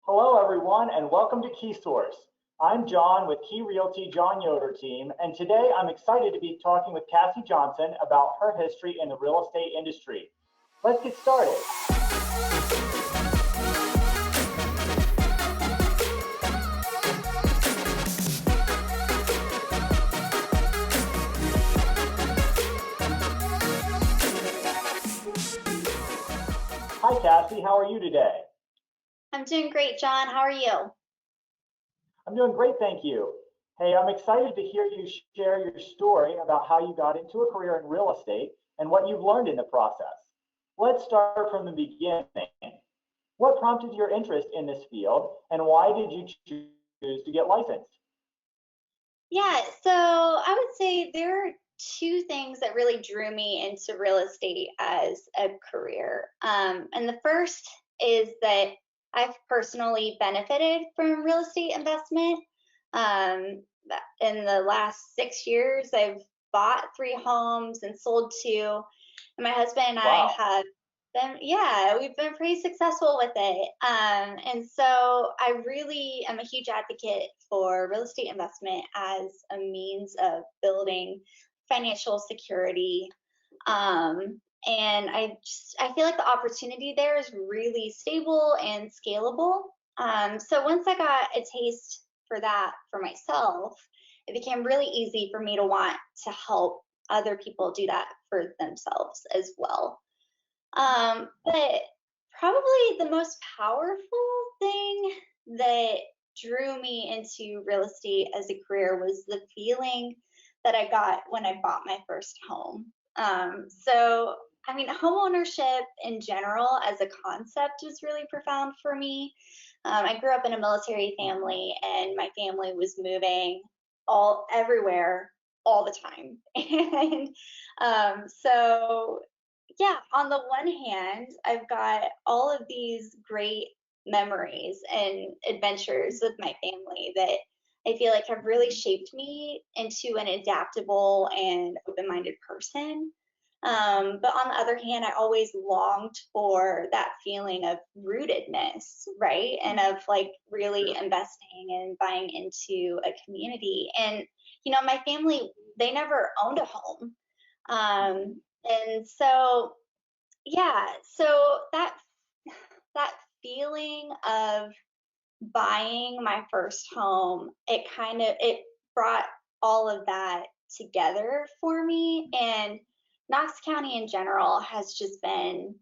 Hello, everyone, and welcome to Key Source. I'm John with Key Realty John Yoder team, and today I'm excited to be talking with Cassie Johnson about her history in the real estate industry. Let's get started. Hi, Cassie. How are you today? I'm doing great, John. How are you? I'm doing great, thank you. Hey, I'm excited to hear you share your story about how you got into a career in real estate and what you've learned in the process. Let's start from the beginning. What prompted your interest in this field and why did you choose to get licensed? Yeah, so I would say there are two things that really drew me into real estate as a career. And the first is that I've personally benefited from real estate investment. Um, in the last 6 years, I've bought 3 homes and sold two. And my husband and I Wow. have yeah, we've been pretty successful with it. And so I really am a huge advocate for real estate investment as a means of building financial security. And I feel like the opportunity there is really stable and scalable. So once I got a taste for that for myself, it became really easy for me to want to help other people do that for themselves as well. But probably the most powerful thing that drew me into real estate as a career was the feeling that I got when I bought my first home. I mean, home ownership in general as a concept was really profound for me. I grew up in a military family, and my family was moving all everywhere all the time. And so yeah, on the one hand, I've got all of these great memories and adventures with my family that I feel like have really shaped me into an adaptable and open minded person. But on the other hand, I always longed for that feeling of rootedness, right? And of like really investing and buying into a community. And, my family, they never owned a home. And so yeah, so that feeling of buying my first home, it brought all of that together for me. And Knox County in general has just been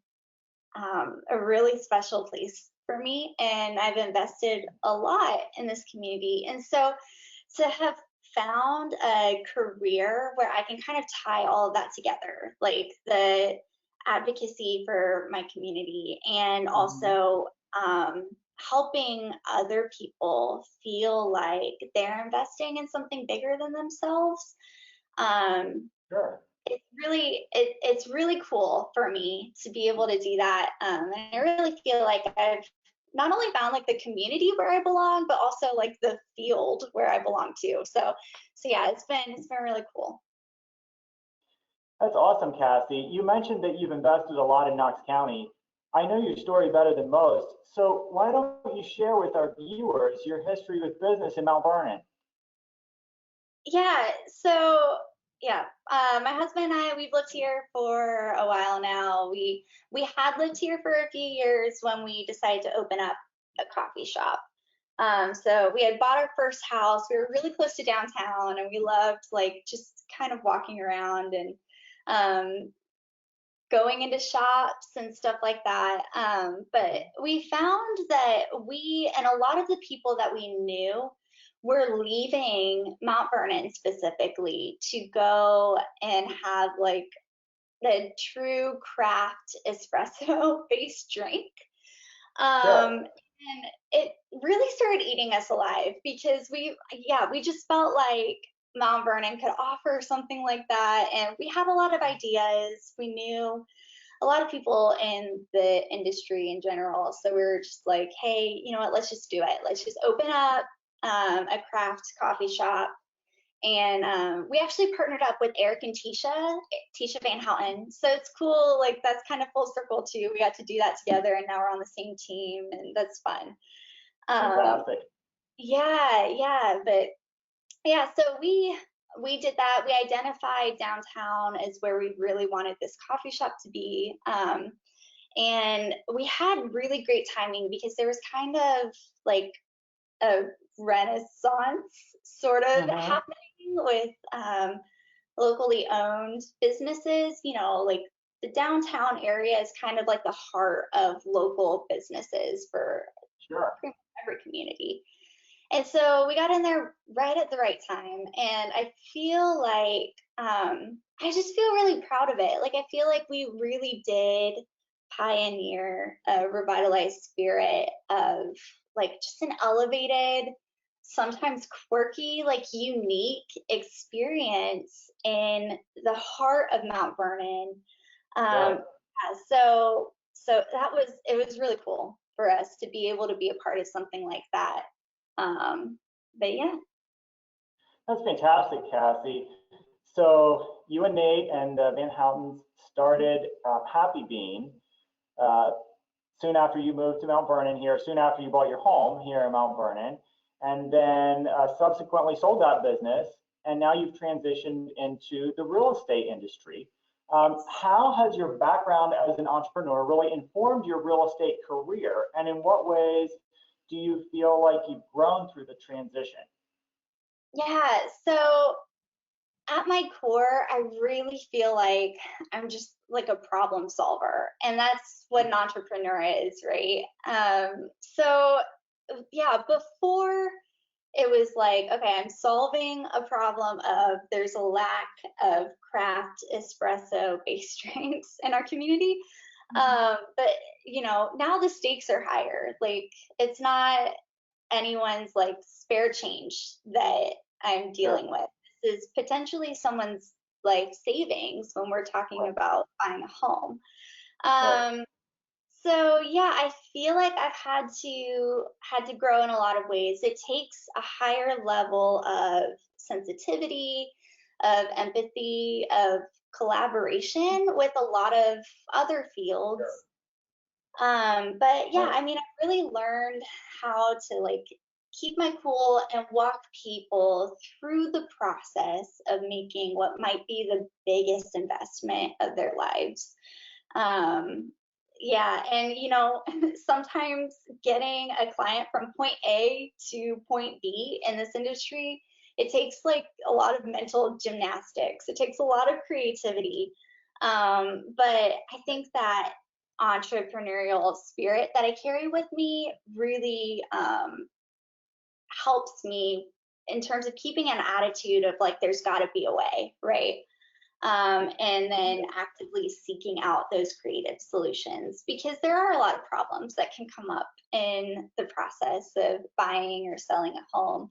a really special place for me, and I've invested a lot in this community. And so to have found a career where I can kind of tie all of that together, like the advocacy for my community and Mhm. also helping other people feel like they're investing in something bigger than themselves. Um, Sure. it's really cool for me to be able to do that. And I really feel like I've not only found like the community where I belong, but also like the field where I belong to. So yeah, it's been really cool. That's awesome, Cassie. You mentioned that you've invested a lot in Knox County. I know your story better than most, so why don't you share with our viewers your history with business in Mount Vernon? Yeah, so yeah, my husband and we've lived here for a while now. We had lived here for a few years when we decided to open up a coffee shop. So we had bought our first house. We were really close to downtown, and we loved like just kind of walking around and um, going into shops and stuff like that. But we found that we and a lot of the people that we knew were leaving Mount Vernon specifically to go and have like the true craft espresso based drink. Sure. And it really started eating us alive because we just felt like Mount Vernon could offer something like that. And we had a lot of ideas. We knew a lot of people in the industry in general. So we were just like, hey, you know what? Let's just do it. Let's just open up a craft coffee shop. And we actually partnered up with Eric and Tisha Van Houten. So it's cool. Like that's kind of full circle too. We got to do that together, and now we're on the same team, and that's fun. Fantastic. But yeah, so we did that. We identified downtown as where we really wanted this coffee shop to be. And we had really great timing because there was kind of like a renaissance sort of happening with locally owned businesses. You know, like the downtown area is kind of like the heart of local businesses for every community. And so we got in there right at the right time. And I feel like, I just feel really proud of it. Like, I feel like we really did pioneer a revitalized spirit of like just an elevated, sometimes quirky, like unique experience in the heart of Mount Vernon. So it was really cool for us to be able to be a part of something like that. But yeah. That's fantastic, Cassie. So you and Nate and Van Houtens started Happy Bean soon after you moved to Mount Vernon here, soon after you bought your home here in Mount Vernon, and then subsequently sold that business, and now you've transitioned into the real estate industry. How has your background as an entrepreneur really informed your real estate career, and in what ways do you feel like you've grown through the transition? Yeah, so at my core, I really feel like I'm just like a problem solver, and that's what an entrepreneur is, right? So yeah, before it was like, okay, I'm solving a problem of there's a lack of craft espresso based drinks in our community. But you know, now the stakes are higher. Like it's not anyone's like spare change that I'm dealing with. This is potentially someone's life savings when we're talking about buying a home. So yeah, I feel like I've had to grow in a lot of ways. It takes a higher level of sensitivity, of empathy, of collaboration with a lot of other fields. But yeah, I mean, I really learned how to like keep my cool and walk people through the process of making what might be the biggest investment of their lives. Yeah, and you know, sometimes getting a client from point A to point B in this industry, it takes like a lot of mental gymnastics. It takes a lot of creativity. But I think that entrepreneurial spirit that I carry with me really helps me in terms of keeping an attitude of like, there's got to be a way, right? And then actively seeking out those creative solutions, because there are a lot of problems that can come up in the process of buying or selling a home.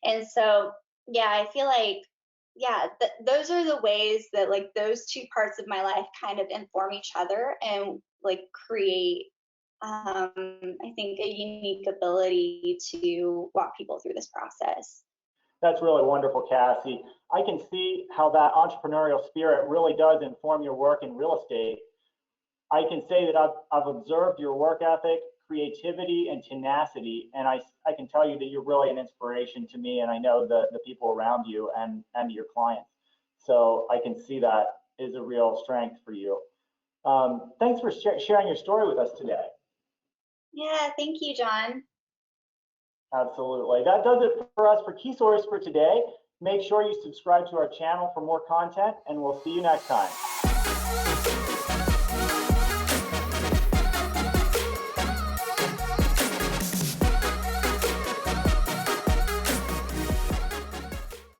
And so, yeah, I feel like, yeah, those are the ways that like those two parts of my life kind of inform each other and like create, I think, a unique ability to walk people through this process. That's really wonderful, Cassie. I can see how that entrepreneurial spirit really does inform your work in real estate. I can say that I've observed your work ethic, creativity, and tenacity, and I can tell you that you're really an inspiration to me, and I know the people around you and your clients. So I can see that is a real strength for you. Thanks for sharing your story with us today. Yeah, thank you, John. Absolutely. That does it for us for Key Source for today. Make sure you subscribe to our channel for more content, and we'll see you next time.